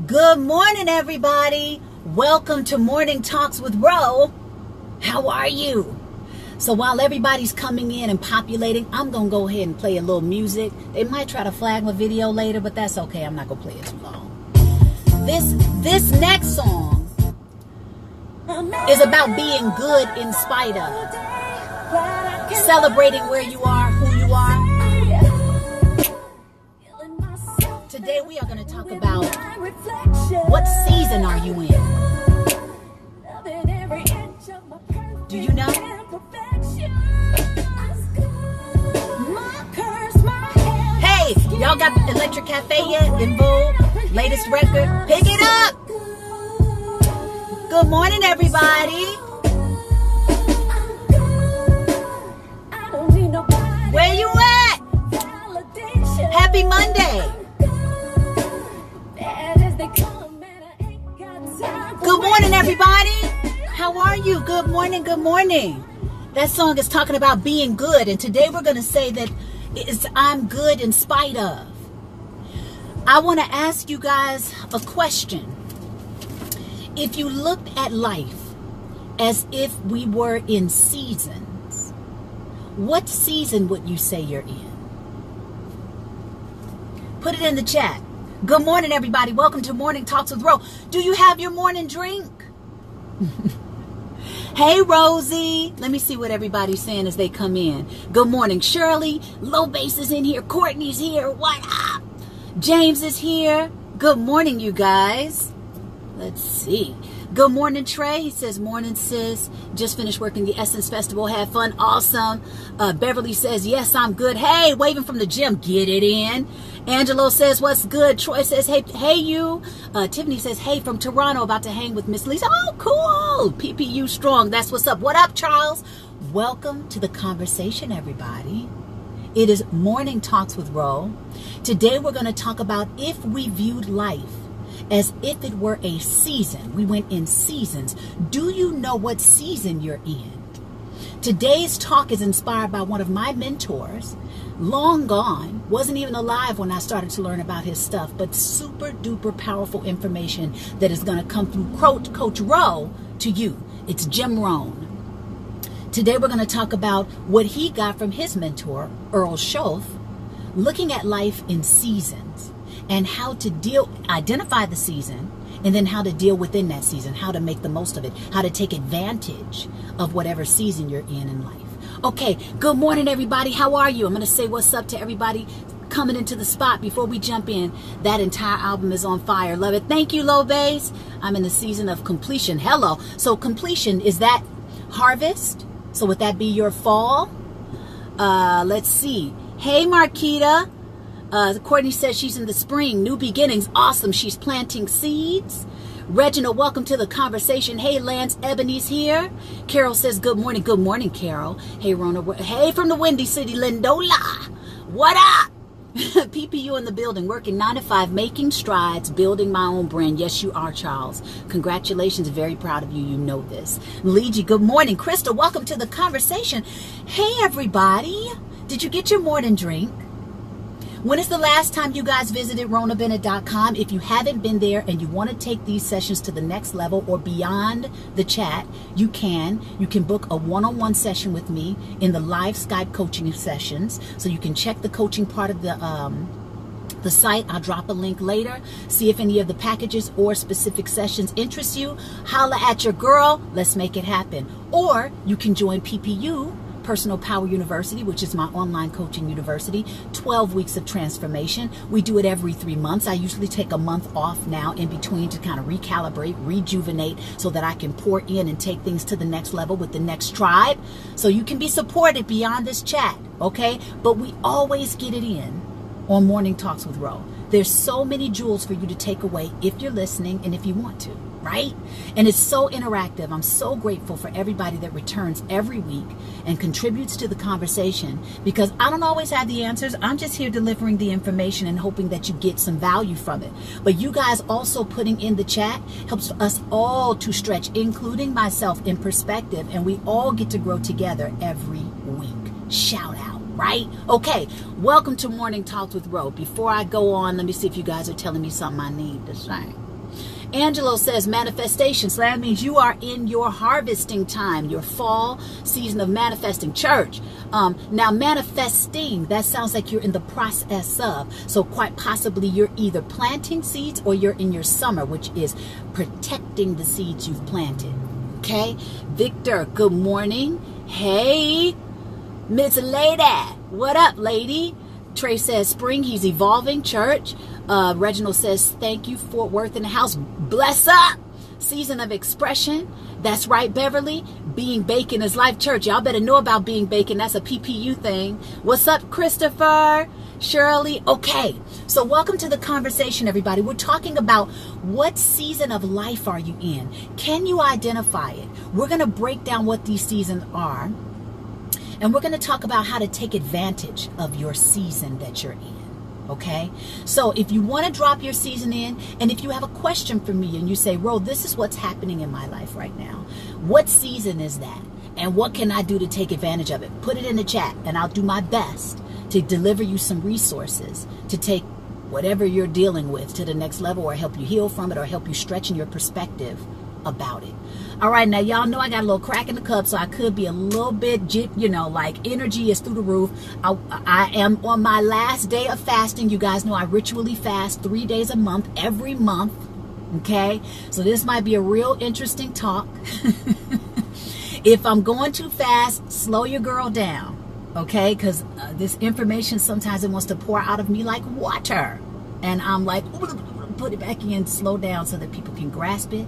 Good morning, everybody. Welcome to Morning Talks with Ro. How are you? So while everybody's coming in and populating, I'm going to go ahead and play a little music. They might try to flag my video later, but that's okay. I'm not going to play it too long. This next song is about being good in spite of. Celebrating where you are, who you are. Today we are going to talk about what season are you in? Do you know? Hey, y'all got Electric Cafe yet? In Vogue? Latest record? Pick it up! Good morning, everybody. Where you at? Happy Monday. Good morning, everybody. How are you? Good morning, good morning. That song is talking about being good, and today we're going to say that I'm good in spite of. I want to ask you guys a question. If you looked at life as if we were in seasons, what season would you say you're in? Put it in the chat. Good morning, everybody. Welcome to Morning Talks with Ro. Do you have your morning drink? Hey, Rosie. Let me see what everybody's saying as they come in. Good morning, Shirley. Low Bass is in here. Courtney's here. What up? James is here. Good morning, you guys. Let's see. Good morning, Trey. He says, morning, sis. Just finished working the Essence Festival. Had fun. Awesome. Beverly says, yes, I'm good. Hey, waving from the gym. Get it in. Angelo says, what's good? Troy says, hey, you. Tiffany says, hey, from Toronto, about to hang with Miss Lisa. Oh, cool. PPU strong. That's what's up. What up, Charles? Welcome to the conversation, everybody. It is Morning Talks with Ro. Today, we're going to talk about if we viewed life as if it were a season. We went in seasons. Do you know what season you're in? Today's talk is inspired by one of my mentors, long gone, wasn't even alive when I started to learn about his stuff, but super duper powerful information that is going to come through Coach Ro to you. It's Jim Rohn. Today we're going to talk about what he got from his mentor, Earl Schoaf, looking at life in seasons and how to identify the season, and then how to deal within that season, how to make the most of it, how to take advantage of whatever season you're in life. Okay, good morning, everybody. How are you? I'm going to say what's up to everybody coming into the spot before we jump in. That entire album is on fire. Love it. Thank you, Low Bass. I'm in the season of completion. Hello. So completion, is that harvest? So would that be your fall? Let's see. Hey, Marquita. Courtney says she's in the spring. New beginnings. Awesome. She's planting seeds. Reginald, welcome to the conversation. Hey, Lance, Ebony's here. Carol says good morning. Good morning, Carol. Hey, Rhona. Hey, from the Windy City, Lindola. What up? PPU in the building, working 9 to 5, making strides, building my own brand. Yes, you are, Charles. Congratulations. Very proud of you. You know this. Luigi, good morning. Crystal, welcome to the conversation. Hey, everybody. Did you get your morning drink? When is the last time you guys visited RhonaBennett.com? If you haven't been there and you want to take these sessions to the next level or beyond the chat, you can. You can book a one-on-one session with me in the live Skype coaching sessions. So you can check the coaching part of the site. I'll drop a link later. See if any of the packages or specific sessions interest you. Holla at your girl. Let's make it happen. Or you can join PPU, Personal Power University, which is my online coaching university. 12 weeks of transformation. We do it every 3 months. I usually take a month off now in between to kind of recalibrate, rejuvenate, so that I can pour in and take things to the next level with the next tribe. So you can be supported beyond this chat, okay? But we always get it in on Morning Talks with Ro. There's so many jewels for you to take away if you're listening and if you want to, right? And it's so interactive. I'm so grateful for everybody that returns every week and contributes to the conversation, because I don't always have the answers. I'm just here delivering the information and hoping that you get some value from it. But you guys also putting in the chat helps us all to stretch, including myself, in perspective, and we all get to grow together every week. Shout out. Right? Okay, welcome to Morning Talks with Ro. Before I go on, let me see if you guys are telling me something I need to say. Angelo says manifestation. So that means you are in your harvesting time, your fall season of manifesting. Church. Now manifesting, that sounds like you're in the process of. So quite possibly you're either planting seeds or you're in your summer, which is protecting the seeds you've planted. Okay. Victor, good morning. Hey, Miss Lady. What up, lady? Trey says spring, he's evolving. Church. Reginald says thank you, Fort Worth in the house. Bless up. Season of expression. That's right, Beverly. Being bacon is life. Church, y'all better know about being bacon. That's a PPU thing. What's up, Christopher? Shirley? Okay, so welcome to the conversation, everybody. We're talking about what season of life are you in? Can you identify it? We're going to break down what these seasons are, and we're going to talk about how to take advantage of your season that you're in. Okay, so if you want to drop your season in, and if you have a question for me and you say, Ro, this is what's happening in my life right now. What season is that? And what can I do to take advantage of it? Put it in the chat and I'll do my best to deliver you some resources to take whatever you're dealing with to the next level, or help you heal from it, or help you stretch in your perspective about it. All right, now y'all know I got a little crack in the cup, so I could be a little bit, like energy is through the roof. I am on my last day of fasting. You guys know I ritually fast 3 days a month, every month. Okay, so this might be a real interesting talk. If I'm going too fast, slow your girl down. Okay, because this information, sometimes it wants to pour out of me like water. And I'm like, put it back in, slow down so that people can grasp it.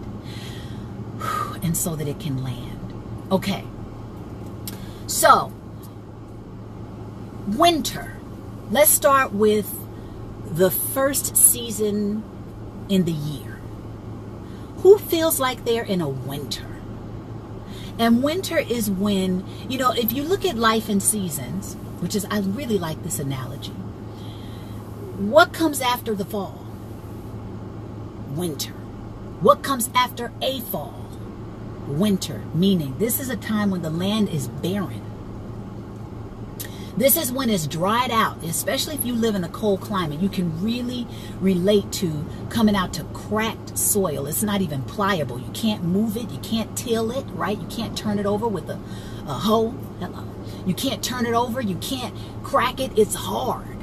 And so that it can land. Okay. So, winter. Let's start with the first season in the year. Who feels like they're in a winter? And winter is when, if you look at life in seasons, which is, I really like this analogy. What comes after the fall? Winter. What comes after a fall? Winter, meaning this is a time when the land is barren. This is when it's dried out, especially if you live in a cold climate. You can really relate to coming out to cracked soil. It's not even pliable. You can't move it. You can't till it, right? You can't turn it over with a hoe. Hello. You can't turn it over. You can't crack it. It's hard.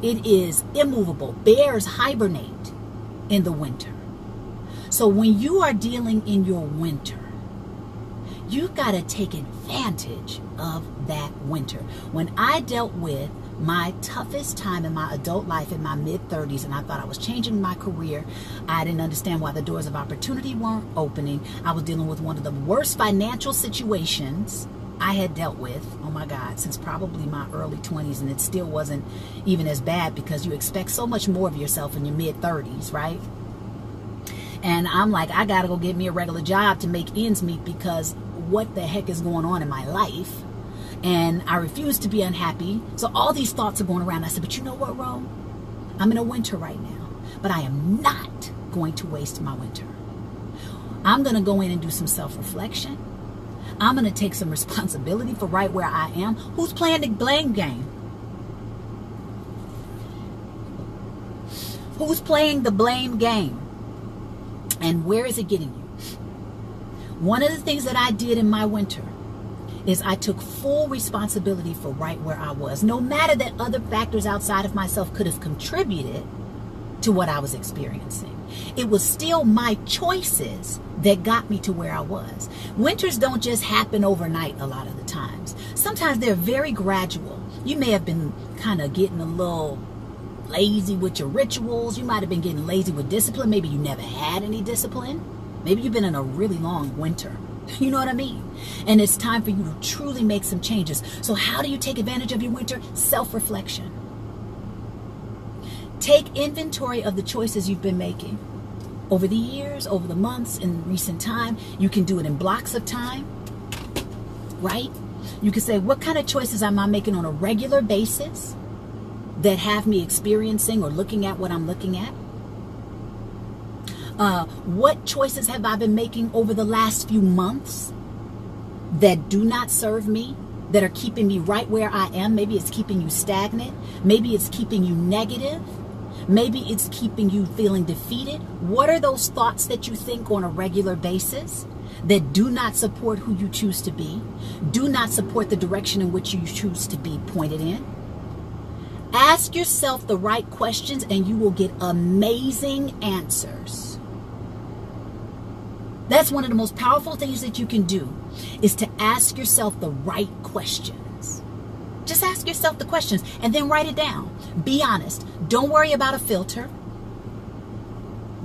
It is immovable. Bears hibernate in the winter. So when you are dealing in your winter, you've got to take advantage of that winter. When I dealt with my toughest time in my adult life in my mid-30s, and I thought I was changing my career, I didn't understand why the doors of opportunity weren't opening. I was dealing with one of the worst financial situations I had dealt with, oh my God, since probably my early 20s, and it still wasn't even as bad because you expect so much more of yourself in your mid-30s, right? And I'm like, I got to go get me a regular job to make ends meet because what the heck is going on in my life? And I refuse to be unhappy. So all these thoughts are going around. I said, but you know what, Ro? I'm in a winter right now, but I am not going to waste my winter. I'm going to go in and do some self-reflection. I'm going to take some responsibility for right where I am. Who's playing the blame game? Who's playing the blame game? And where is it getting you? One of the things that I did in my winter is I took full responsibility for right where I was. No matter that other factors outside of myself could have contributed to what I was experiencing. It was still my choices that got me to where I was. Winters don't just happen overnight a lot of the times. Sometimes they're very gradual. You may have been kind of getting a little lazy with your rituals. You might have been getting lazy with discipline. Maybe you never had any discipline. Maybe you've been in a really long winter. You know what I mean? And it's time for you to truly make some changes. So how do you take advantage of your winter? Self-reflection. Take inventory of the choices you've been making over the years, over the months, in recent time. You can do it in blocks of time, right? You can say, what kind of choices am I making on a regular basis that have me experiencing or looking at what I'm looking at? What choices have I been making over the last few months that do not serve me, that are keeping me right where I am? Maybe it's keeping you stagnant. Maybe it's keeping you negative. Maybe it's keeping you feeling defeated. What are those thoughts that you think on a regular basis that do not support who you choose to be, do not support the direction in which you choose to be pointed in? Ask yourself the right questions and you will get amazing answers. That's one of the most powerful things that you can do, is to ask yourself the right questions. Just ask yourself the questions and then write it down. Be honest. Don't worry about a filter.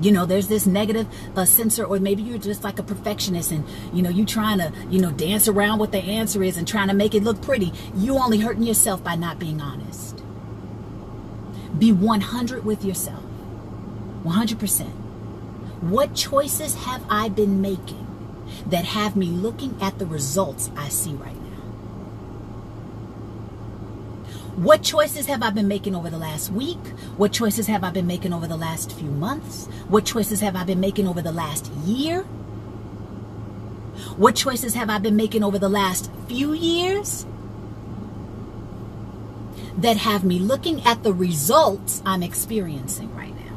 You know, there's this negative censor, or maybe you're just like a perfectionist and, you know, you trying to, dance around what the answer is and trying to make it look pretty. You only hurting yourself by not being honest. Be 100 with yourself. 100%. What choices have I been making that have me looking at the results I see right now? What choices have I been making over the last week? What choices have I been making over the last few months? What choices have I been making over the last year? What choices have I been making over the last few years that have me looking at the results I'm experiencing right now?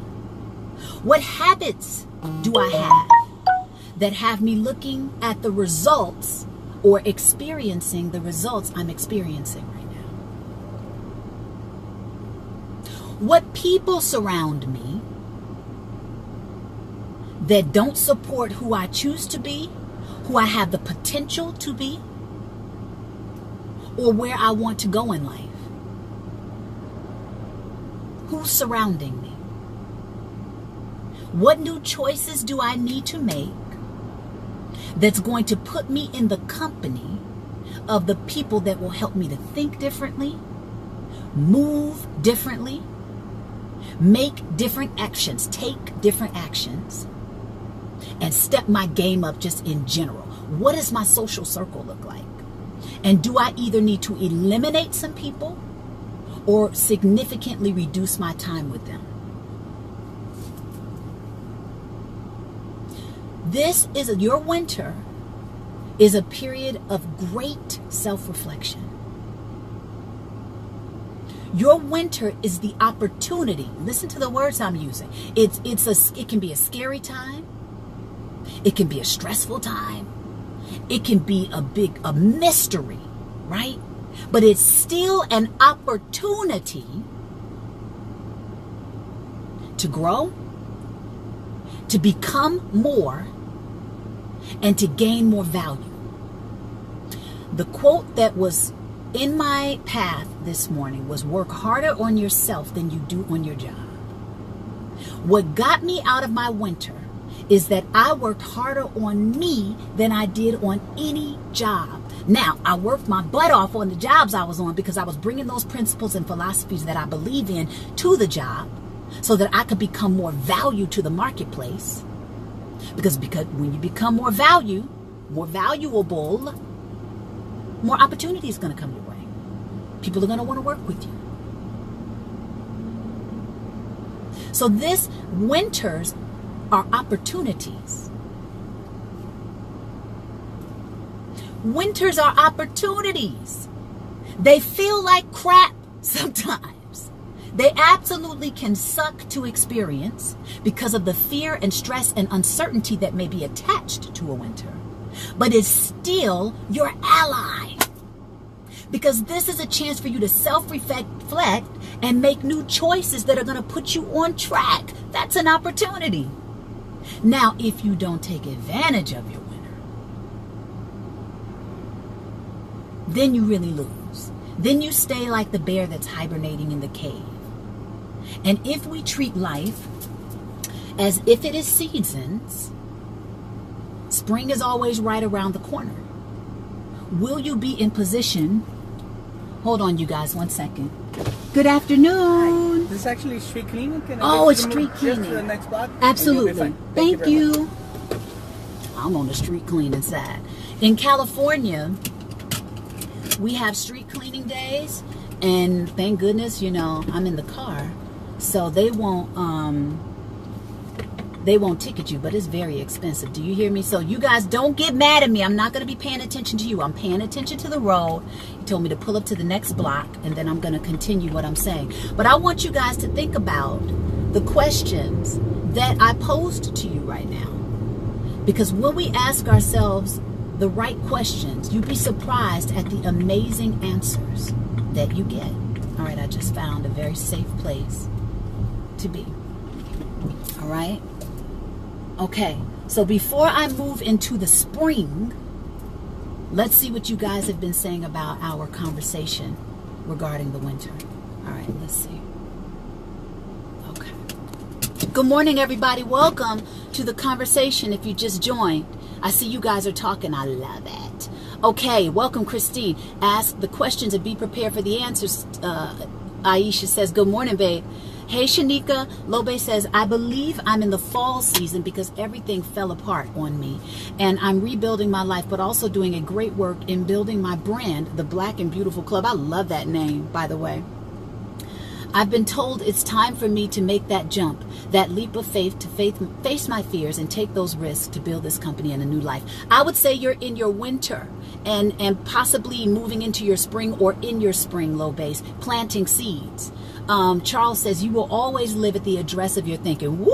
What habits do I have that have me looking at the results or experiencing the results I'm experiencing right now? What people surround me that don't support who I choose to be, who I have the potential to be, or where I want to go in life? Who's surrounding me? What new choices do I need to make that's going to put me in the company of the people that will help me to think differently, move differently, make different actions, take different actions, and step my game up just in general? What does my social circle look like? And do I either need to eliminate some people or significantly reduce my time with them? Your winter is a period of great self-reflection. Your winter is the opportunity. Listen to the words I'm using. It can be a scary time. It can be a stressful time. It can be a mystery, right? But it's still an opportunity to grow, to become more, and to gain more value. The quote that was in my path this morning was, work harder on yourself than you do on your job. What got me out of my winter is that I worked harder on me than I did on any job. Now, I worked my butt off on the jobs I was on because I was bringing those principles and philosophies that I believe in to the job so that I could become more value to the marketplace. Because when you become more valuable, more opportunity is going to come your way. People are going to want to work with you. So this winters are opportunities. Winters are opportunities. They feel like crap sometimes. They absolutely can suck to experience because of the fear and stress and uncertainty that may be attached to a winter. But it's still your ally. Because this is a chance for you to self-reflect and make new choices that are going to put you on track. That's an opportunity. Now, if you don't take advantage of your winter, then you really lose. Then you stay like the bear that's hibernating in the cave. And if we treat life as if it is seasons, spring is always right around the corner. Will you be in position? Hold on, you guys, 1 second. Good afternoon. Hi. This is actually street cleaning. It's street cleaning. Just to the next block. Absolutely. Thank you. Much. I'm on the street cleaning side. In California, we have street cleaning days, and thank goodness, I'm in the car, so they won't ticket you, but it's very expensive. Do you hear me? So you guys don't get mad at me. I'm not going to be paying attention to you. I'm paying attention to the road. He told me to pull up to the next block, and then I'm going to continue what I'm saying. But I want you guys to think about the questions that I posed to you right now. Because when we ask ourselves the right questions, you'd be surprised at the amazing answers that you get. All right, I just found a very safe place to be. All right. Okay, so before I move into the spring, let's see what you guys have been saying about our conversation regarding the winter. All right, let's see. Okay. Good morning, everybody. Welcome to the conversation. If you just joined, I see you guys are talking. I love it. Okay, welcome, Christine. Ask the questions and be prepared for the answers. Aisha says, good morning, babe. Hey, Shanika. Lobe says, I believe I'm in the fall season because everything fell apart on me. And I'm rebuilding my life, but also doing a great work in building my brand, the Black and Beautiful Club. I love that name, by the way. I've been told it's time for me to make that jump, that leap of faith to face my fears and take those risks to build this company in a new life. I would say you're in your winter and possibly moving into your spring or in your spring, low base, planting seeds. Charles says, you will always live at the address of your thinking. Woo!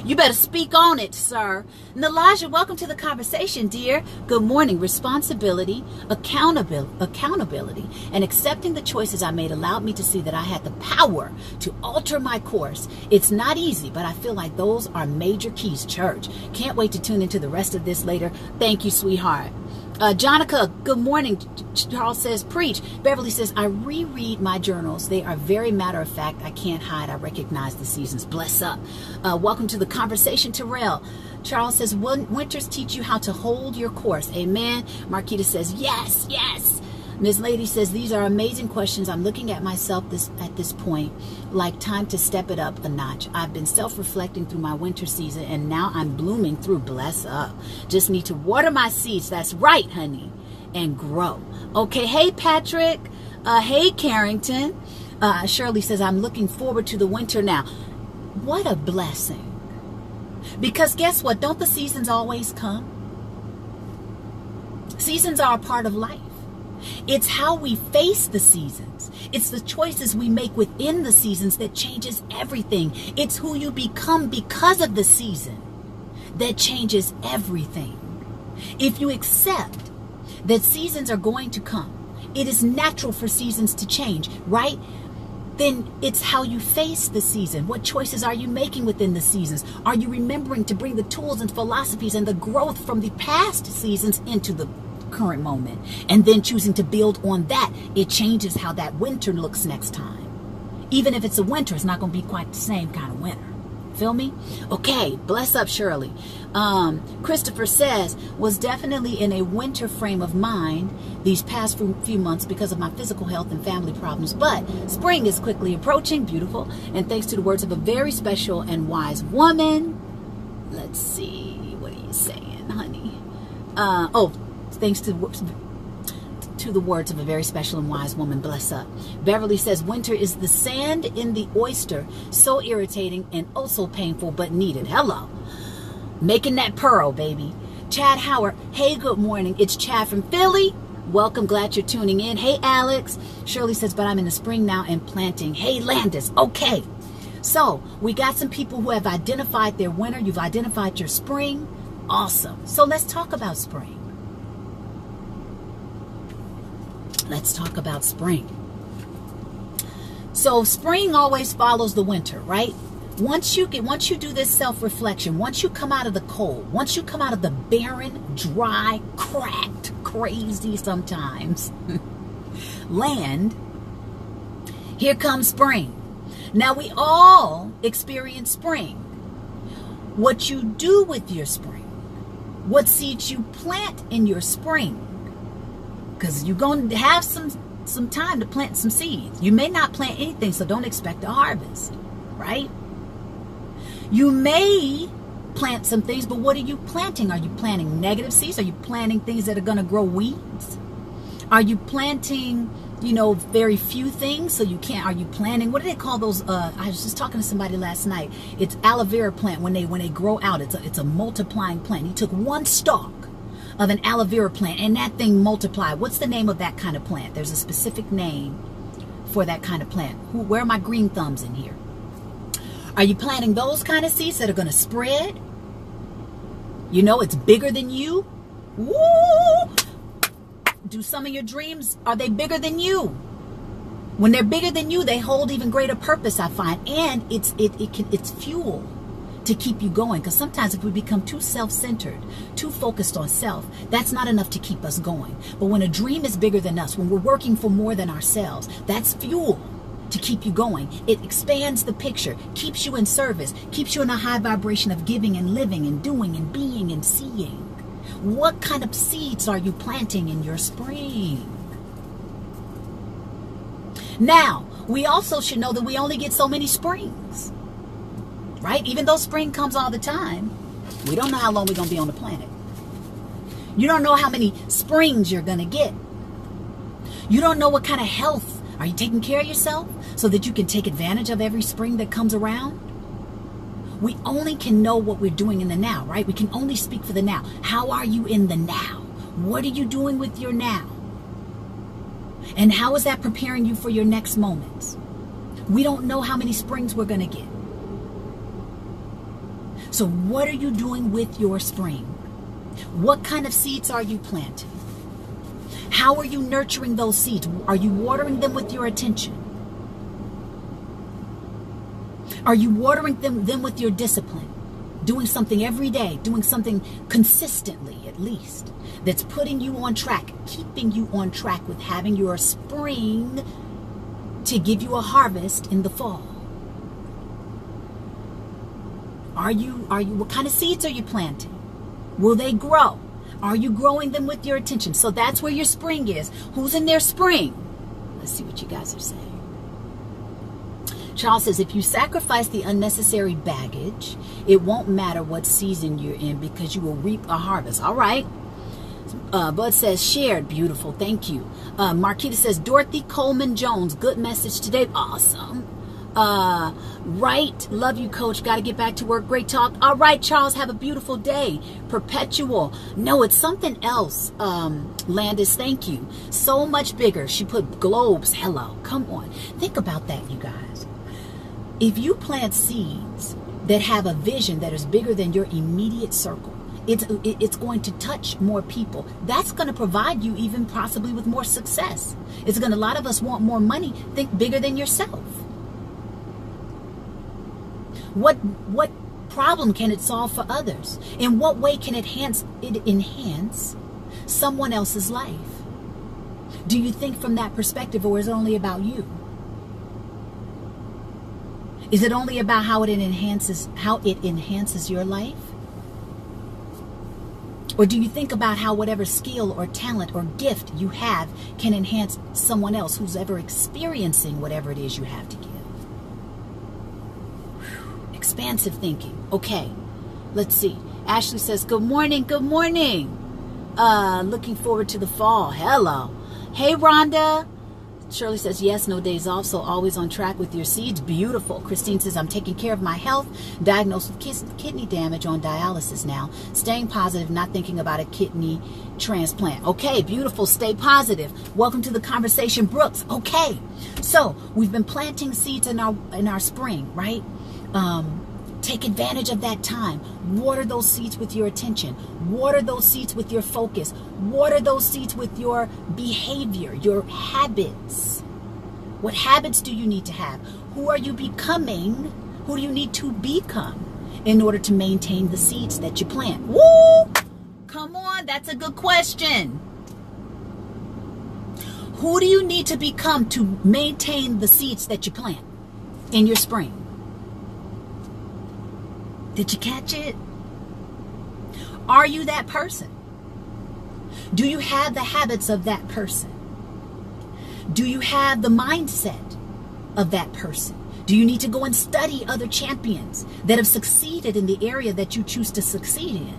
You better speak on it, sir. Nalaja, welcome to the conversation, dear. Good morning. Responsibility, accountability, and accepting the choices I made allowed me to see that I had the power to alter my course. It's not easy, but I feel like those are major keys, church. Can't wait to tune into the rest of this later. Thank you, sweetheart. Jonica, good morning. Charles says, preach. Beverly says, I reread my journals. They are very matter of fact. I can't hide. I recognize the seasons. Bless up. Welcome to the conversation, Terrell. Charles says, winters teach you how to hold your course. Amen. Marquita says, yes, yes. Ms. Lady says, these are amazing questions. I'm looking at myself at this point, like time to step it up a notch. I've been self-reflecting through my winter season, and now I'm blooming through. Bless up. Just need to water my seeds. That's right, honey. And grow. Okay. Hey, Patrick. Hey, Carrington. Shirley says, I'm looking forward to the winter now. What a blessing. Because guess what? Don't the seasons always come? Seasons are a part of life. It's how we face the seasons. It's the choices we make within the seasons that changes everything. It's who you become because of the season that changes everything. If you accept that seasons are going to come, it is natural for seasons to change, right? Then it's how you face the season. What choices are you making within the seasons? Are you remembering to bring the tools and philosophies and the growth from the past seasons into the current moment, and then choosing to build on that? It changes how that winter looks next time. Even if it's a winter, it's not going to be quite the same kind of winter. Feel me? Okay, bless up, Shirley. Christopher says, was definitely in a winter frame of mind these past few months because of my physical health and family problems, but spring is quickly approaching. Beautiful. And thanks to the words of a very special and wise woman. Let's see, what are you saying, honey? Thanks to the words of a very special and wise woman. Bless up. Beverly says, winter is the sand in the oyster. So irritating and also painful, but needed. Hello. Making that pearl, baby. Chad Howard. Hey, good morning. It's Chad from Philly. Welcome. Glad you're tuning in. Hey, Alex. Shirley says, but I'm in the spring now and planting. Hey, Landis. Okay. So we got some people who have identified their winter. You've identified your spring. Awesome. So let's talk about spring. Let's talk about spring. So spring always follows the winter, right? Once you do this self-reflection, once you come out of the cold, once you come out of the barren, dry, cracked, crazy sometimes land, here comes spring. Now we all experience spring. What you do with your spring, what seeds you plant in your spring, because you're going to have some time to plant some seeds. You may not plant anything, so don't expect a harvest, right? You may plant some things, but what are you planting? Are you planting negative seeds? Are you planting things that are going to grow weeds? Are you planting, very few things so you can't? Are you planting, what do they call those? I was just talking to somebody last night. It's aloe vera plant. When they grow out, it's a multiplying plant. He took one stalk of an aloe vera plant and that thing multiplied. What's the name of that kind of plant? There's a specific name for that kind of plant. Where are my green thumbs in here? Are you planting those kind of seeds that are going to spread? You know, it's bigger than you. Woo! Do some of your dreams, are they bigger than you? When they're bigger than you, they hold even greater purpose, I find. And it's fuel to keep you going. Because sometimes if we become too self-centered, too focused on self, that's not enough to keep us going. But when a dream is bigger than us, when we're working for more than ourselves, that's fuel to keep you going. It expands the picture, keeps you in service, keeps you in a high vibration of giving and living and doing and being and seeing. What kind of seeds are you planting in your spring? Now, we also should know that we only get so many springs, right? Even though spring comes all the time, we don't know how long we're going to be on the planet. You don't know how many springs you're going to get. You don't know what kind of health. Are you taking care of yourself so that you can take advantage of every spring that comes around? We only can know what we're doing in the now, right? We can only speak for the now. How are you in the now? What are you doing with your now? And how is that preparing you for your next moments? We don't know how many springs we're going to get. So what are you doing with your spring? What kind of seeds are you planting? How are you nurturing those seeds? Are you watering them with your attention? Are you watering them with your discipline? Doing something every day, doing something consistently at least, that's putting you on track, keeping you on track with having your spring to give you a harvest in the fall. What kind of seeds are you planting? Will they grow? Are you growing them with your attention? So that's where your spring is. Who's in their spring? Let's see what you guys are saying. Charles says, if you sacrifice the unnecessary baggage, it won't matter what season you're in because you will reap a harvest. All right. Bud says, shared. Beautiful. Thank you. Marquita says, Dorothy Coleman Jones. Good message today. Awesome. Right. Love you, coach. Got to get back to work. Great talk. All right, Charles. Have a beautiful day. Perpetual. No, it's something else. Landis, thank you. So much bigger. She put globes. Hello. Come on. Think about that, you guys. If you plant seeds that have a vision that is bigger than your immediate circle, it's going to touch more people. That's going to provide you even possibly with more success. It's going to, a lot of us want more money. Think bigger than yourself. What problem can it solve for others? In what way can it enhance someone else's life? Do you think from that perspective, or is it only about you? Is it only about how it enhances your life? Or do you think about how whatever skill or talent or gift you have can enhance someone else who's ever experiencing whatever it is you have to give? Whew. Expansive thinking. Okay, let's see. Ashley says, good morning, good morning. Looking forward to the fall. Hello. Hey, Rhonda. Shirley says, yes, no days off, so always on track with your seeds. Beautiful. Christine says, I'm taking care of my health, diagnosed with kidney damage, on dialysis now. Staying positive, not thinking about a kidney transplant. Okay, beautiful. Stay positive. Welcome to the conversation, Brooks. Okay, so we've been planting seeds in our spring, right? Take advantage of that time. Water those seeds with your attention. Water those seeds with your focus. Water those seeds with your behavior, your habits. What habits do you need to have? Who are you becoming? Who do you need to become in order to maintain the seeds that you plant? Woo! Come on, that's a good question. Who do you need to become to maintain the seeds that you plant in your spring? Did you catch it? Are you that person? Do you have the habits of that person? Do you have the mindset of that person? Do you need to go and study other champions that have succeeded in the area that you choose to succeed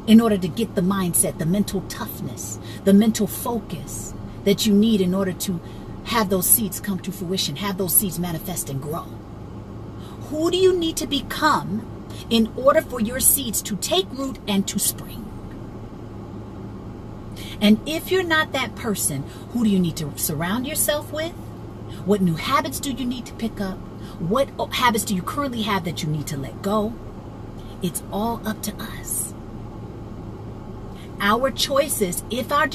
in order to get the mindset, the mental toughness, the mental focus that you need in order to have those seeds come to fruition, have those seeds manifest and grow? Who do you need to become in order for your seeds to take root and to spring? And if you're not that person, who do you need to surround yourself with? What new habits do you need to pick up? What habits do you currently have that you need to let go? It's all up to us. Our choices, if our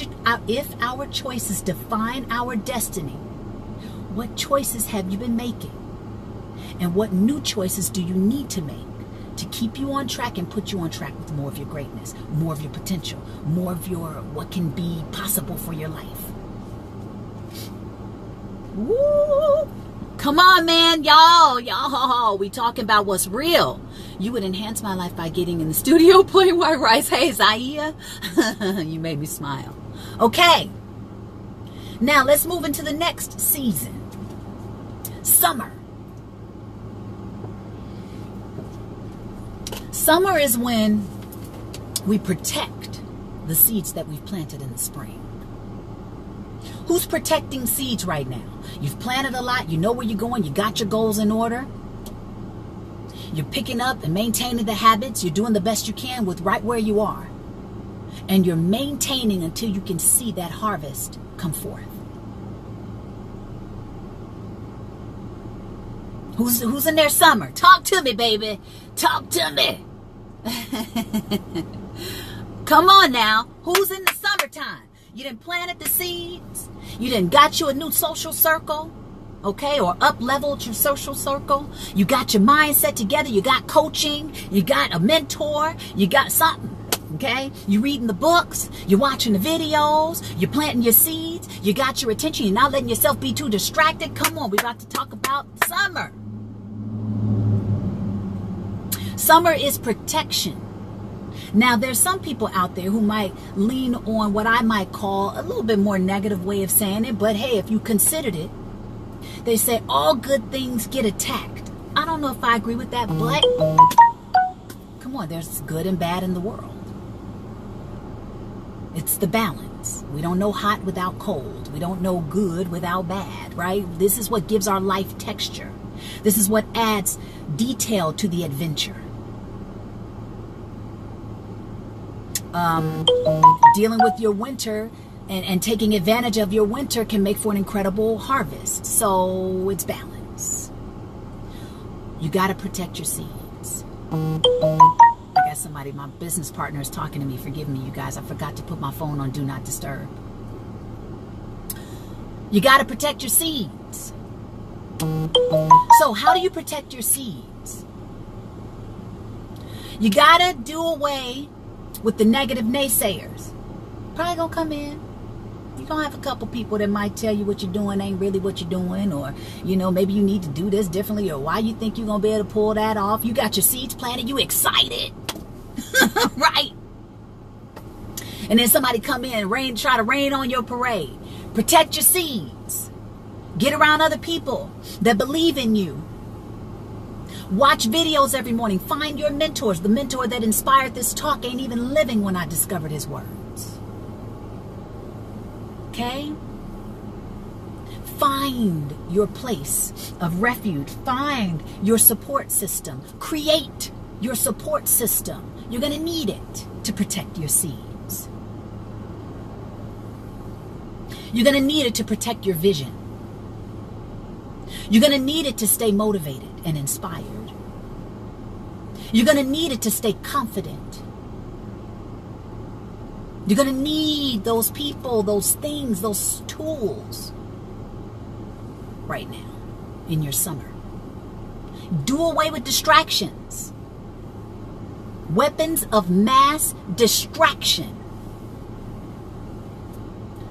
choices define our destiny, what choices have you been making? And what new choices do you need to make to keep you on track and put you on track with more of your greatness, more of your potential, more of your what can be possible for your life? Woo! Come on, man, y'all, we talking about what's real. You would enhance my life by getting in the studio playing white rice. Hey, Zaya, you made me smile. Okay, now let's move into the next season, summer. Summer is when we protect the seeds that we've planted in the spring. Who's protecting seeds right now? You've planted a lot. You know where you're going. You got your goals in order. You're picking up and maintaining the habits. You're doing the best you can with right where you are. And you're maintaining until you can see that harvest come forth. Who's in their summer? Talk to me, baby. Talk to me. Come on now. Who's in the summertime? You done planted the seeds. You done got you a new social circle, okay, or up-leveled your social circle. You got your mindset together. You got coaching. You got a mentor. You got something, okay? You reading the books. You're watching the videos. You're planting your seeds. You got your attention. You're not letting yourself be too distracted. Come on, we got to talk about summer. Summer is protection. Now, there's some people out there who might lean on what I might call a little bit more negative way of saying it. But hey, if you considered it, they say all good things get attacked. I don't know if I agree with that, but come on, there's good and bad in the world. It's the balance. We don't know hot without cold. We don't know good without bad, right? This is what gives our life texture. This is what adds detail to the adventure. Dealing with your winter and taking advantage of your winter can make for an incredible harvest. So it's balance. You got to protect your seeds. I got somebody, my business partner is talking to me. Forgive me, you guys. I forgot to put my phone on Do Not Disturb. You got to protect your seeds. So how do you protect your seeds? You got to do away with the negative naysayers. Probably gonna come in. You're gonna have a couple people that might tell you what you're doing ain't really what you're doing, or maybe you need to do this differently, or why you think you're gonna be able to pull that off. You got your seeds planted, you excited. Right? And then somebody come in and try to rain on your parade. Protect your seeds. Get around other people that believe in you. Watch videos every morning. Find your mentors. The mentor that inspired this talk ain't even living when I discovered his words. Okay? Find your place of refuge. Find your support system. Create your support system. You're going to need it to protect your seeds. You're going to need it to protect your vision. You're going to need it to stay motivated and inspired. You're going to need it to stay confident. You're going to need those people, those things, those tools right now in your summer. Do away with distractions. Weapons of mass distraction.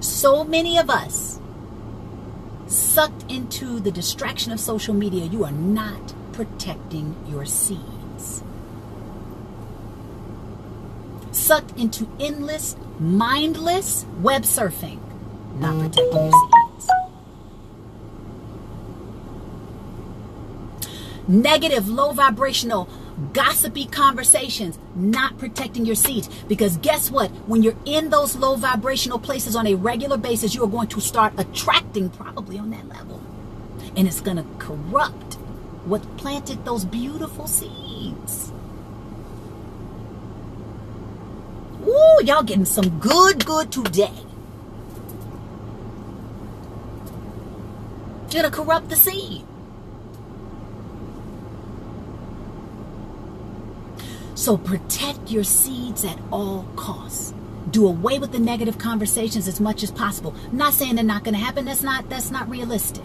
So many of us sucked into the distraction of social media. You are not protecting your seeds. Sucked into endless, mindless web surfing. Not protecting your seeds. Negative, low vibrational, gossipy conversations. Not protecting your seeds. Because guess what? When you're in those low vibrational places on a regular basis, you are going to start attracting probably on that level. And it's going to corrupt what planted those beautiful seeds. Ooh, y'all getting some good today. You're going to corrupt the seed. So protect your seeds at all costs. Do away with the negative conversations as much as possible. I'm not saying they're not going to happen. That's not realistic.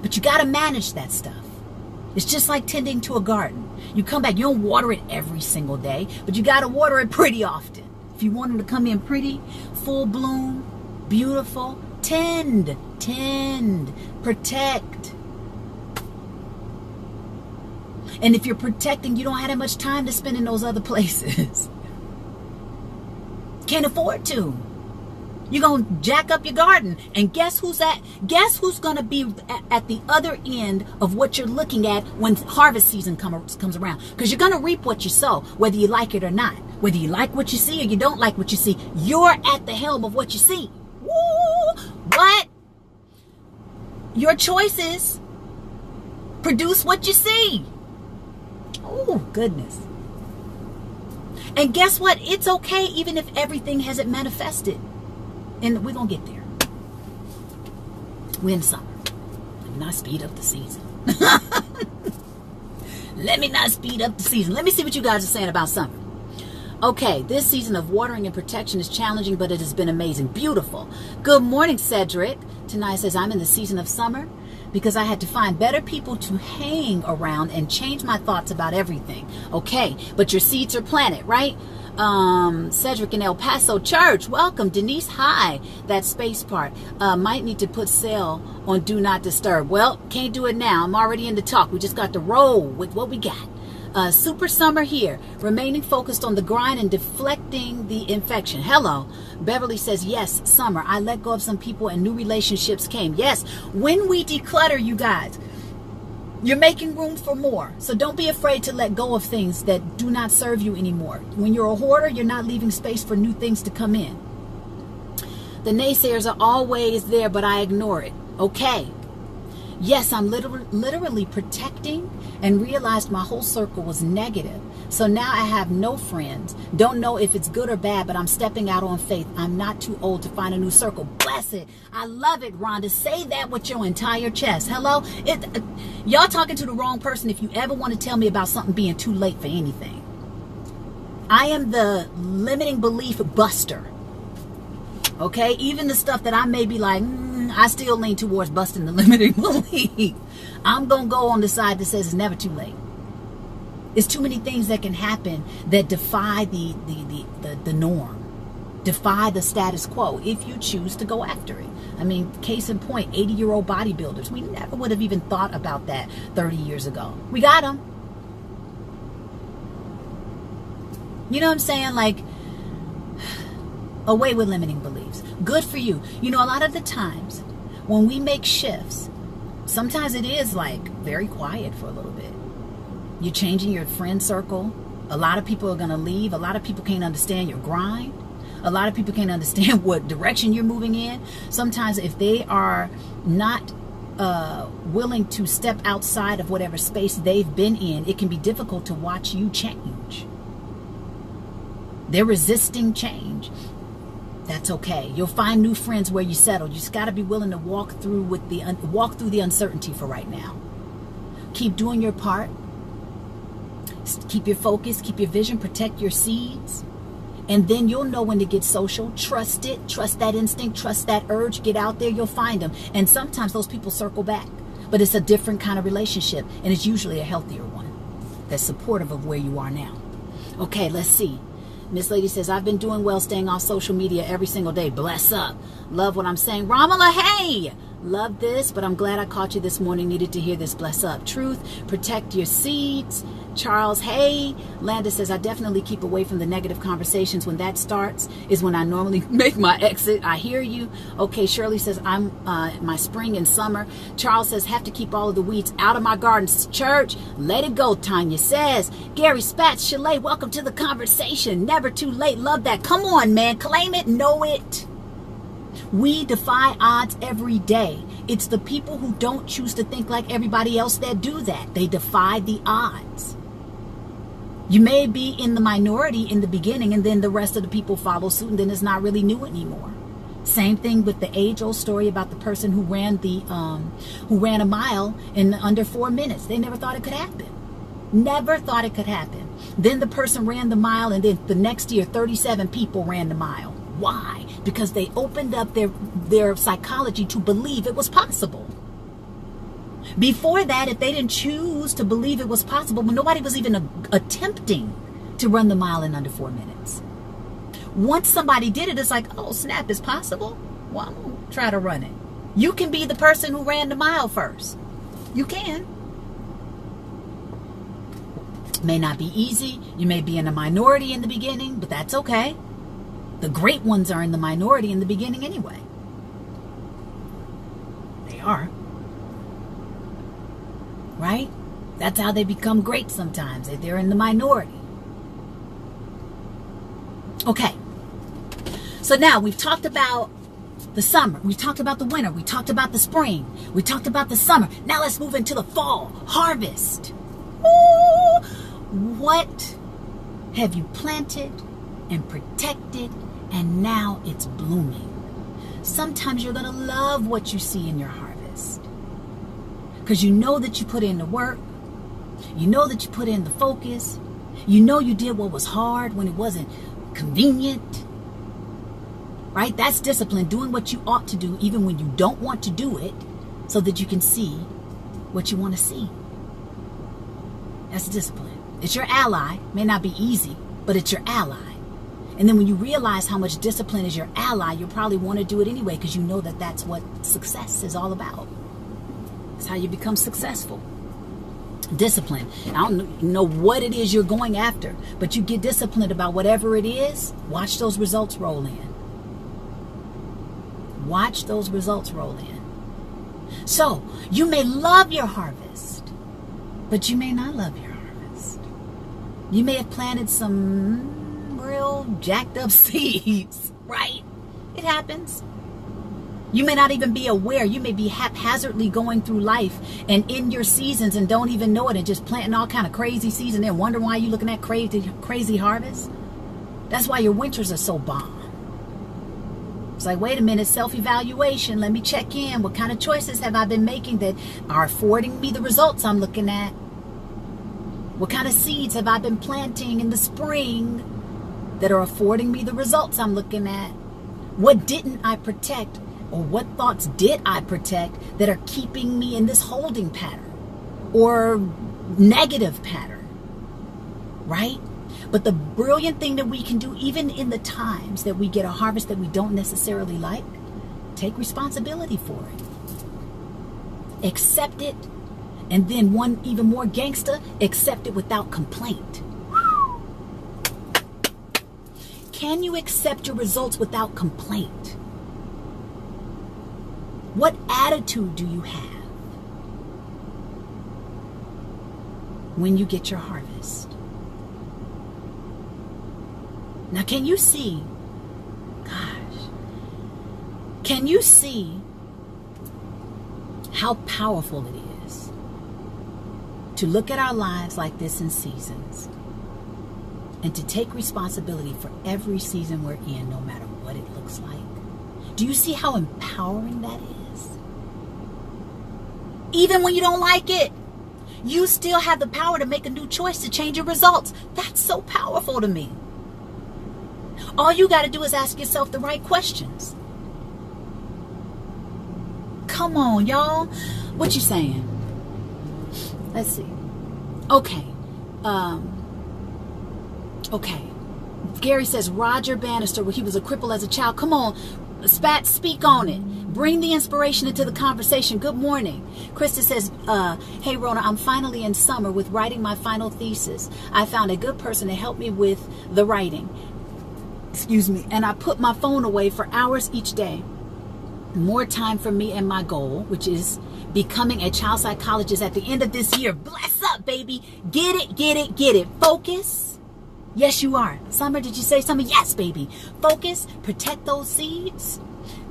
But you got to manage that stuff. It's just like tending to a garden. You come back, you don't water it every single day, but you got to water it pretty often. If you want them to come in pretty, full bloom, beautiful, tend, protect. And if you're protecting, you don't have that much time to spend in those other places. Can't afford to. You're going to jack up your garden. And guess who's going to be at the other end of what you're looking at when harvest season comes around? Because you're going to reap what you sow, whether you like it or not. Whether you like what you see or you don't like what you see, you're at the helm of what you see. Woo! What? Your choices produce what you see. Oh, goodness. And guess what? It's okay even if everything hasn't manifested. And we're going to get there. We're in summer. Let me not speed up the season. Let me not speed up the season. Let me see what you guys are saying about summer. Okay, this season of watering and protection is challenging, but it has been amazing. Beautiful. Good morning, Cedric. Tonight says, I'm in the season of summer because I had to find better people to hang around and change my thoughts about everything. Okay, but your seeds are planted, right? Cedric in El Paso Church, welcome. Denise, hi. That space part. Might need to put sale on Do Not Disturb. Well, can't do it now. I'm already in the talk. We just got to roll with what we got. Super summer here, remaining focused on the grind and deflecting the infection. Hello. Beverly says, yes, summer. I let go of some people and new relationships came. Yes, when we declutter, you guys, you're making room for more. So don't be afraid to let go of things that do not serve you anymore. When you're a hoarder, you're not leaving space for new things to come in. The naysayers are always there, but I ignore it. Okay. Yes, I'm literally protecting and realized my whole circle was negative. So now I have no friends. Don't know if it's good or bad, but I'm stepping out on faith. I'm not too old to find a new circle. Bless it. I love it, Rhonda. Say that with your entire chest. Hello? Y'all talking to the wrong person if you ever want to tell me about something being too late for anything. I am the limiting belief buster. Okay? Even the stuff that I may be like, I still lean towards busting the limiting belief. I'm going to go on the side that says it's never too late. It's too many things that can happen that defy the norm, defy the status quo if you choose to go after it. I mean, case in point, 80-year-old bodybuilders. We never would have even thought about that 30 years ago. We got them. You know what I'm saying? Like, away with limiting beliefs. Good for you. You know, a lot of the times when we make shifts, sometimes it is like very quiet for a little bit. You're changing your friend circle. A lot of people are going to leave. A lot of people can't understand your grind. A lot of people can't understand what direction you're moving in. Sometimes if they are not willing to step outside of whatever space they've been in, it can be difficult to watch you change. They're resisting change. That's okay. You'll find new friends where you settle. You just got to be willing to walk through the uncertainty for right now. Keep doing your part. Keep your focus, keep your vision, protect your seeds. And then you'll know when to get social. Trust it. Trust that instinct. Trust that urge. Get out there. You'll find them. And sometimes those people circle back. But it's a different kind of relationship. And it's usually a healthier one that's supportive of where you are now. Okay, let's see. Miss Lady says, I've been doing well staying off social media every single day. Bless up. Love what I'm saying. Ramala, hey! Love this, but I'm glad I caught you this morning. Needed to hear this. Bless up. Truth. Protect your seeds. Charles, hey. Landa says, I definitely keep away from the negative conversations. When that starts is when I normally make my exit. I hear you. Okay, Shirley says, I'm my spring and summer. Charles says, have to keep all of the weeds out of my gardens. Church, let it go, Tanya says. Gary Spatz, Chalet, welcome to the conversation. Never too late. Love that. Come on, man. Claim it. Know it. We defy odds every day. It's the people who don't choose to think like everybody else that do that. They defy the odds. You may be in the minority in the beginning, and then the rest of the people follow suit, and then it's not really new anymore. Same thing with the age-old story about the person who ran a mile in under 4 minutes. They never thought it could happen. Never thought it could happen. Then the person ran the mile, and then the next year 37 people ran the mile. Why? Because they opened up their psychology to believe it was possible. Before that, if they didn't choose to believe it was possible, well, nobody was even attempting to run the mile in under 4 minutes. Once somebody did it, it's like, oh snap, it's possible? Well, I'm going to try to run it. You can be the person who ran the mile first. You can. May not be easy. You may be in a minority in the beginning, but that's okay. The great ones are in the minority in the beginning anyway. They are. Right? That's how they become great sometimes. They're in the minority. Okay. So now we've talked about the summer. We talked about the winter. We talked about the spring. We talked about the summer. Now let's move into the fall. Harvest. Ooh. What have you planted and protected, and now it's blooming? Sometimes you're going to love what you see in your harvest, because you know that you put in the work. You know that you put in the focus. You know you did what was hard when it wasn't convenient. Right? That's discipline, doing what you ought to do even when you don't want to do it, so that you can see what you want to see. That's discipline. It's your ally. May not be easy, but it's your ally. And then when you realize how much discipline is your ally, you'll probably want to do it anyway, because you know that that's what success is all about. It's how you become successful. Discipline. I don't know what it is you're going after, but you get disciplined about whatever it is. Watch those results roll in. Watch those results roll in. So, you may love your harvest, but you may not love your harvest. You may have planted some real jacked up seeds, right? It happens. You may not even be aware. You may be haphazardly going through life and in your seasons and don't even know it, and just planting all kind of crazy seeds and then wonder why you're looking at crazy harvests. That's why your winters are so bomb. It's like, wait a minute, self-evaluation. Let me check in. What kind of choices have I been making that are affording me the results I'm looking at? What kind of seeds have I been planting in the spring that are affording me the results I'm looking at? What didn't I protect, or what thoughts did I protect that are keeping me in this holding pattern or negative pattern, right? But the brilliant thing that we can do, even in the times that we get a harvest that we don't necessarily like, take responsibility for it. Accept it. And then one even more gangster, accept it without complaint. Can you accept your results without complaint? What attitude do you have when you get your harvest? Now, can you see, can you see how powerful it is to look at our lives like this in seasons, and to take responsibility for every season we're in, no matter what it looks like? Do you see how empowering that is? Even when you don't like it, you still have the power to make a new choice to change your results. That's so powerful to me. All you got to do is ask yourself the right questions. Come on, y'all. What you saying? Let's see. Okay. Okay. Gary says Roger Bannister, he was a cripple as a child. Come on, Spat, speak on it. Bring the inspiration into the conversation. Good morning. Krista says, hey, Rhona, I'm finally in summer with writing my final thesis. I found a good person to help me with the writing. Excuse me. And I put my phone away for hours each day. More time for me and my goal, which is becoming a child psychologist at the end of this year. Bless up, baby. Get it, get it, get it. Focus. Yes, you are. Summer, did you say something? Yes, baby. Focus. Protect those seeds.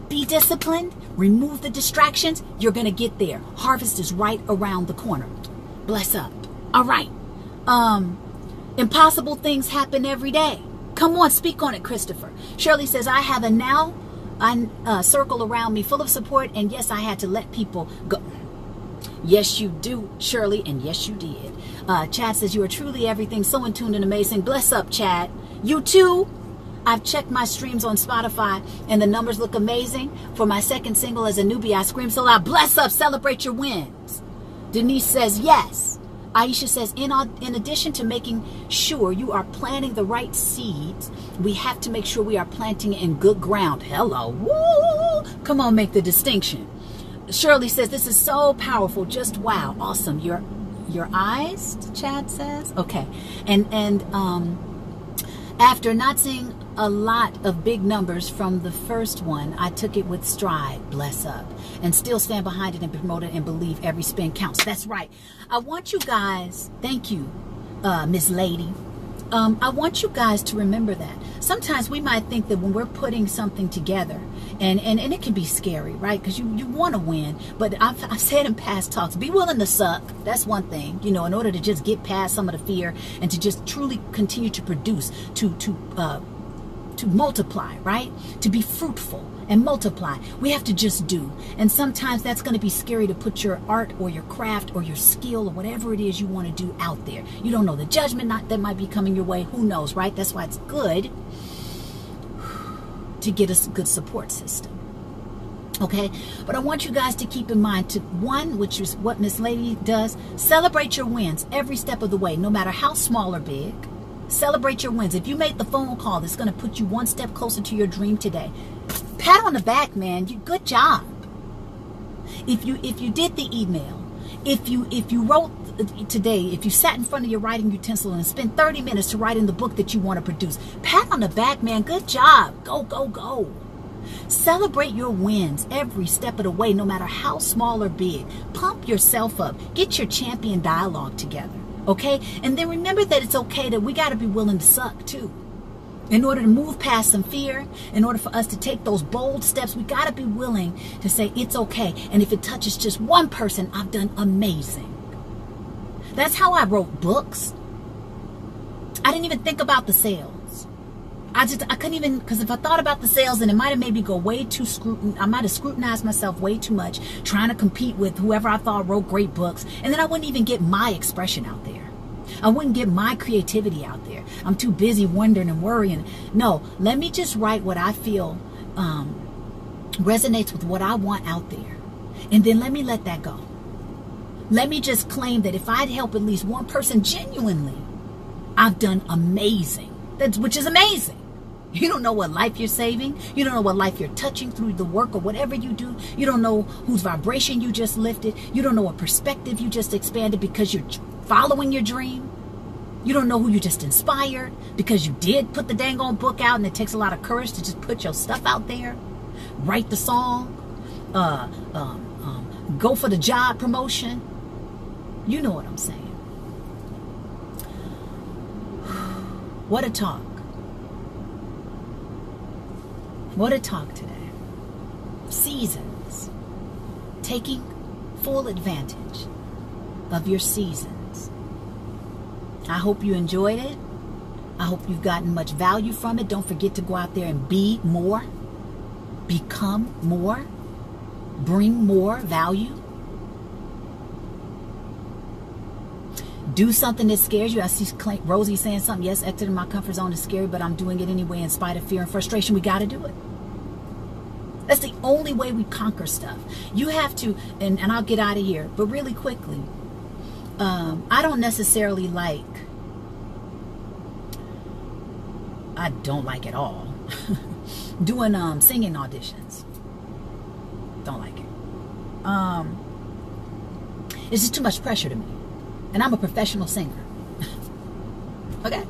Be disciplined. Remove the distractions. You're going to get there. Harvest is right around the corner. Bless up. All right. Impossible things happen every day. Come on, speak on it, Christopher. Shirley says, I have a circle around me full of support, and yes, I had to let people go. Yes, you do, Shirley, and yes, you did. Chad says, you are truly everything, so in tune and amazing. Bless up, Chad. You too. I've checked my streams on Spotify, and the numbers look amazing. For my second single as a newbie, I scream so loud, bless up, celebrate your wins. Denise says, yes. Aisha says, in addition to making sure you are planting the right seeds, we have to make sure we are planting in good ground. Hello. Woo! Come on, make the distinction. Shirley says, this is so powerful. Just wow. Awesome. Your eyes, Chad says. Okay. And after not seeing a lot of big numbers from the first one, I took it with stride, bless up, and still stand behind it and promote it and believe every spin counts. That's right. I want you guys, thank you, Miss Lady. I want you guys to remember that. Sometimes we might think that when we're putting something together, and it can be scary, right? Because you want to win. But I've said in past talks, be willing to suck. That's one thing, you know, in order to just get past some of the fear and to just truly continue to produce, to multiply, right? To be fruitful and multiply. We have to just do. And sometimes that's going to be scary to put your art or your craft or your skill or whatever it is you want to do out there. You don't know the judgment that might be coming your way. Who knows, right? That's why it's good to get a good support system. Okay? But I want you guys to keep in mind, one, which is what Miss Lady does, celebrate your wins every step of the way, no matter how small or big. Celebrate your wins. If you made the phone call that's going to put you one step closer to your dream today, pat on the back, man. Good job. If you did the email, if you wrote today, if you sat in front of your writing utensil and spent 30 minutes to write in the book that you want to produce, pat on the back, man. Good job. Go, go, go. Celebrate your wins every step of the way, no matter how small or big. Pump yourself up. Get your champion dialogue together. Okay? And then remember that it's okay that we got to be willing to suck too. In order to move past some fear, in order for us to take those bold steps, we got to be willing to say it's okay. And if it touches just one person, I've done amazing. That's how I wrote books. I didn't even think about the sales. I couldn't even, because if I thought about the sales, then it might have made me go way too I might have scrutinized myself way too much, trying to compete with whoever I thought wrote great books. And then I wouldn't even get my expression out there. I wouldn't get my creativity out there. I'm too busy wondering and worrying. No, let me just write what I feel resonates with what I want out there. And then let me let that go. Let me just claim that if I'd help at least one person genuinely, I've done amazing. Which is amazing. You don't know what life you're saving. You don't know what life you're touching through the work or whatever you do. You don't know whose vibration you just lifted. You don't know what perspective you just expanded because you're following your dream. You don't know who you just inspired because you did put the dang on book out, and it takes a lot of courage to just put your stuff out there. Write the song. Go for the job promotion. You know what I'm saying. What a talk. What a talk today. Seasons. Taking full advantage of your seasons. I hope you enjoyed it. I hope you've gotten much value from it. Don't forget to go out there and be more. Become more. Bring more value. Do something that scares you. I see Rosie saying something. Yes, exiting my comfort zone is scary, but I'm doing it anyway in spite of fear and frustration. We got to do it. That's the only way we conquer stuff. You have to, and I'll get out of here, but really quickly, I don't necessarily like, I don't like at all, doing singing auditions. Don't like it. It's just too much pressure to me. And I'm a professional singer. Okay?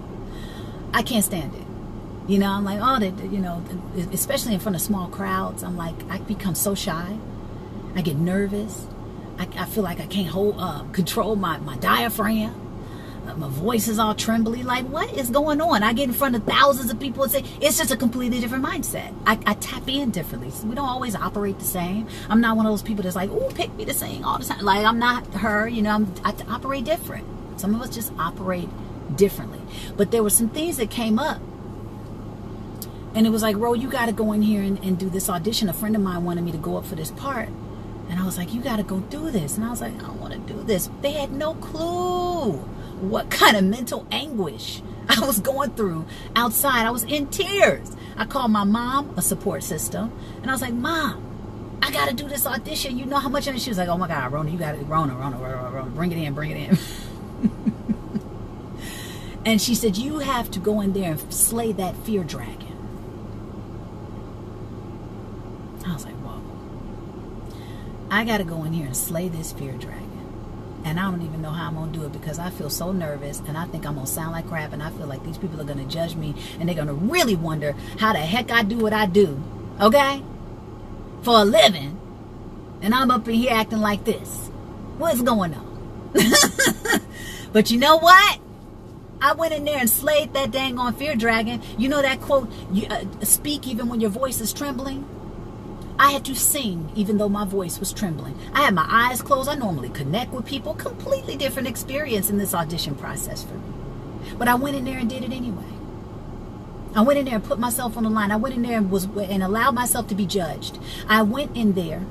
I can't stand it. You know, I'm like, especially in front of small crowds, I'm like, I become so shy. I get nervous. I feel like I can't control my diaphragm. My voice is all trembly. Like, what is going on? I get in front of thousands of people and say, it's just a completely different mindset. I tap in differently. So we don't always operate the same. I'm not one of those people that's like, ooh, pick me to sing all the time. Like, I'm not her, I operate different. Some of us just operate differently. But there were some things that came up. And it was like, Ro, you got to go in here and do this audition. A friend of mine wanted me to go up for this part. And I was like, you got to go do this. And I was like, I don't want to do this. They had no clue what kind of mental anguish I was going through outside. I was in tears. I called my mom, a support system, and I was like, Mom, I got to do this audition. You know how much? She was like, oh my God, Rhona, you got it. Rhona, bring it in. And she said, you have to go in there and slay that fear dragon. I was like, whoa. I got to go in here and slay this fear dragon. And I don't even know how I'm going to do it because I feel so nervous and I think I'm going to sound like crap and I feel like these people are going to judge me and they're going to really wonder how the heck I do what I do, okay? For a living. And I'm up in here acting like this. What's going on? But you know what? I went in there and slayed that dang on fear dragon. You know that quote, speak even when your voice is trembling? I had to sing even though my voice was trembling. I had my eyes closed. I normally connect with people. Completely different experience in this audition process for me. But I went in there and did it anyway. I went in there and put myself on the line. I went in there and allowed myself to be judged. I went in there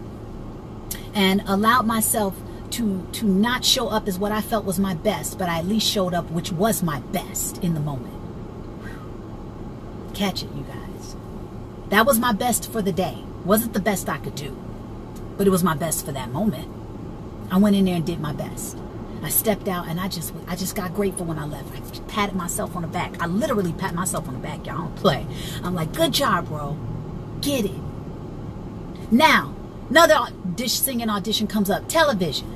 and allowed myself to not show up as what I felt was my best, but I at least showed up which was my best in the moment. Catch it, you guys. That was my best for the day. Wasn't the best I could do, but it was my best for that moment. I went in there and did my best. I stepped out and I just got grateful when I left. I patted myself on the back. I literally pat myself on the back, y'all. Don't play. I'm like, good job, bro. Get it. Now, another singing audition comes up. Television.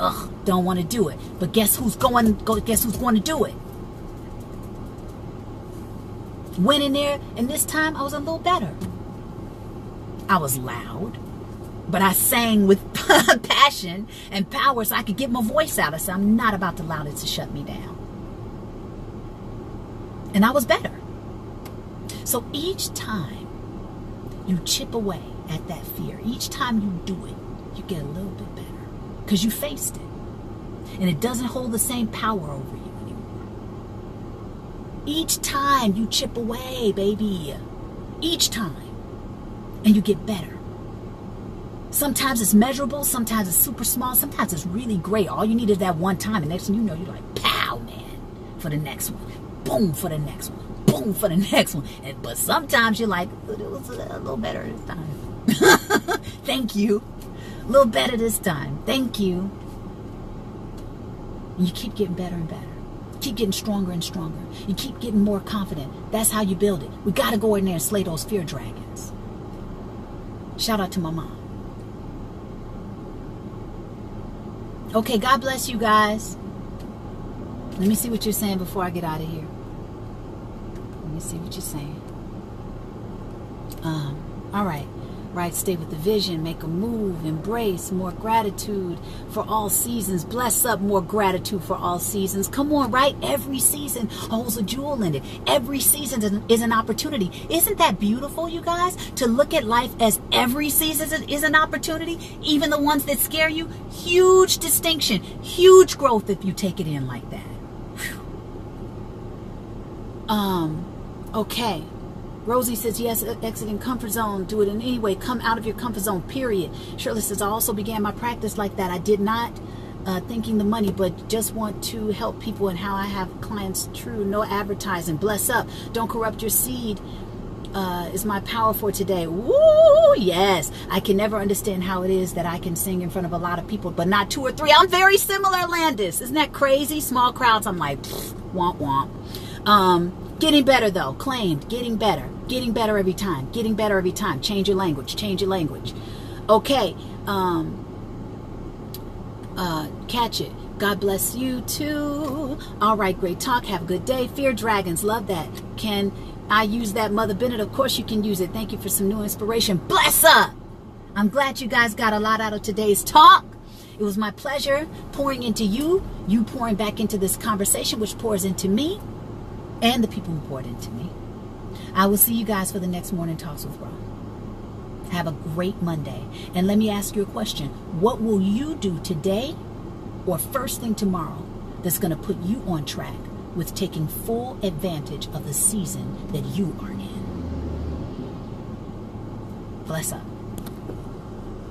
Ugh, don't want to do it. But guess who's going to do it? Went in there, and this time I was a little better. I was loud, but I sang with passion and power so I could get my voice out. I said, I'm not about to allow it to shut me down. And I was better. So each time you chip away at that fear, each time you do it, you get a little bit better because you faced it. And it doesn't hold the same power over you anymore. Each time you chip away, baby. Each time. And you get better. Sometimes it's measurable, sometimes it's super small, sometimes it's really great. All you need is that one time, and next thing you know, you're like, pow, man, for the next one. Boom, for the next one. Boom, for the next one. But sometimes you're like, it was a little better this time. Thank you. A little better this time. Thank you. And you keep getting better and better. Keep getting stronger and stronger. You keep getting more confident. That's how you build it. We got to go in there and slay those fear dragons. Shout out to my mom. Okay, God bless you guys. Let me see what you're saying before I get out of here. Let me see what you're saying. All right. Right, stay with the vision, make a move, embrace more gratitude for all seasons. Bless up, more gratitude for all seasons. Come on, right? Every season holds a jewel in it. Every season is an opportunity. Isn't that beautiful, you guys? To look at life as every season is an opportunity, even the ones that scare you. Huge distinction, huge growth if you take it in like that. Whew. Okay. Rosie says, yes, exiting comfort zone. Do it in any way. Come out of your comfort zone, period. Shirley says, I also began my practice like that. I did not thinking the money, but just want to help people and how I have clients. True. No advertising. Bless up. Don't corrupt your seed is my power for today. Woo, yes. I can never understand how it is that I can sing in front of a lot of people, but not 2 or 3. I'm very similar, Landis. Isn't that crazy? Small crowds. I'm like, womp womp. Getting better though, claimed, getting better every time, getting better every time. Change your language. Okay, catch it. God bless you too. All right, great talk. Have a good day. Fear dragons, love that. Can I use that, Mother Bennett? Of course you can use it. Thank you for some new inspiration. Bless up. I'm glad you guys got a lot out of today's talk. It was my pleasure pouring into you, you pouring back into this conversation, which pours into me. And the people who poured into me. I will see you guys for the next Morning Talks with Rhona. Have a great Monday. And let me ask you a question. What will you do today or first thing tomorrow that's going to put you on track with taking full advantage of the season that you are in? Bless up.